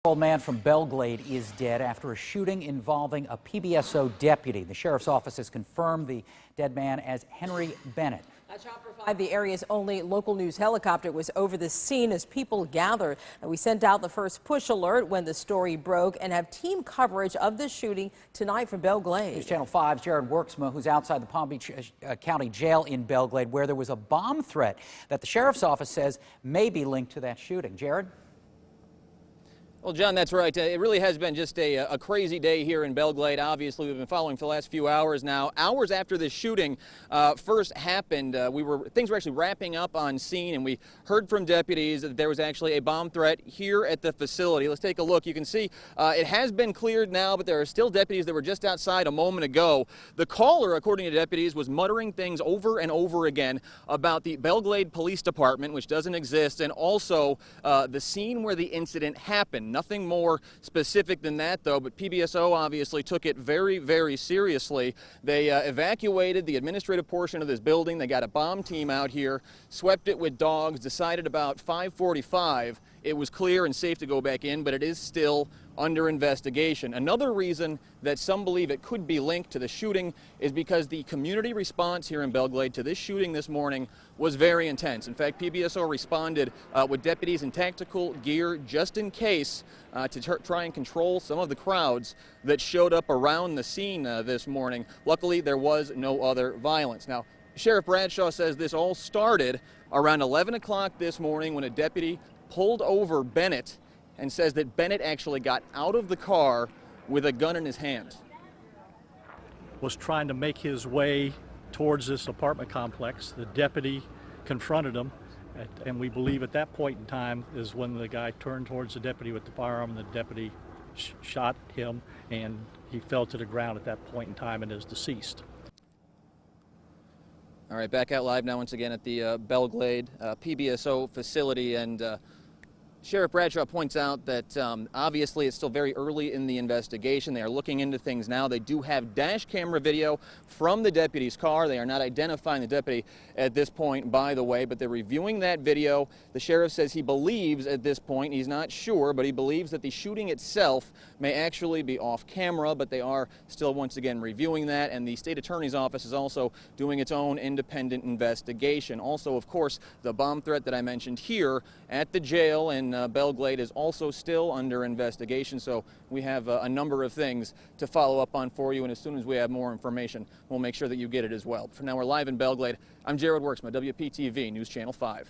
Old man from Belle Glade is dead after a shooting involving a PBSO deputy. The sheriff's office has confirmed the dead man as Henry Bennett. A Chopper 5, the area's only local news helicopter, was over the scene as people gathered. We sent out the first push alert when the story broke and have team coverage of the shooting tonight from Belle Glade. News Channel 5's Jared Worksma, who's outside the Palm Beach County Jail in Belle Glade, where there was a bomb threat that the sheriff's office says may be linked to that shooting. Jared? Well, John, that's right. It really has been just a crazy day here in Belle Glade. Obviously, we've been following for the last few hours now. Hours after this shooting first happened, things were actually wrapping up on scene, and we heard from deputies that there was actually a bomb threat here at the facility. Let's take a look. You can see it has been cleared now, but there are still deputies that were just outside a moment ago. The caller, according to deputies, was muttering things over and over again about the Belle Glade Police Department, which doesn't exist, and also the scene where the incident happened. Nothing more specific than that, though, but PBSO obviously took it very, very seriously. They evacuated the administrative portion of this building. They got a bomb team out here, swept it with dogs, decided about 5:45 it was clear and safe to go back in, but it is still under investigation. Another reason that some believe it could be linked to the shooting is because the community response here in Belle Glade to this shooting this morning was very intense. In fact, PBSO responded with deputies in tactical gear just in case to try and control some of the crowds that showed up around the scene this morning. Luckily, there was no other violence. Now, Sheriff Bradshaw says this all started around 11 o'clock this morning when a deputy pulled over Bennett and says that Bennett actually got out of the car with a gun in his hand. Was trying to make his way towards this apartment complex. The deputy confronted him, and we believe at that point in time is when the guy turned towards the deputy with the firearm, and the deputy shot him, and he fell to the ground at that point in time and is deceased. All right, back out live now once again at the Belle Glade PBSO facility, and Sheriff Bradshaw points out that obviously it's still very early in the investigation. They are looking into things now. They do have dash camera video from the deputy's car. They are not identifying the deputy at this point, by the way, but they're reviewing that video. The sheriff says he believes at this point, he's not sure, but he believes that the shooting itself may actually be off camera, but they are still once again reviewing that, and the state attorney's office is also doing its own independent investigation. Also, of course, the bomb threat that I mentioned here at the jail in Belle Glade is also still under investigation, so we have a number of things to follow up on for you, and as soon as we have more information, we'll make sure that you get it as well. For now, we're live in Belle Glade. I'm Jared Worksma, WPTV News Channel 5.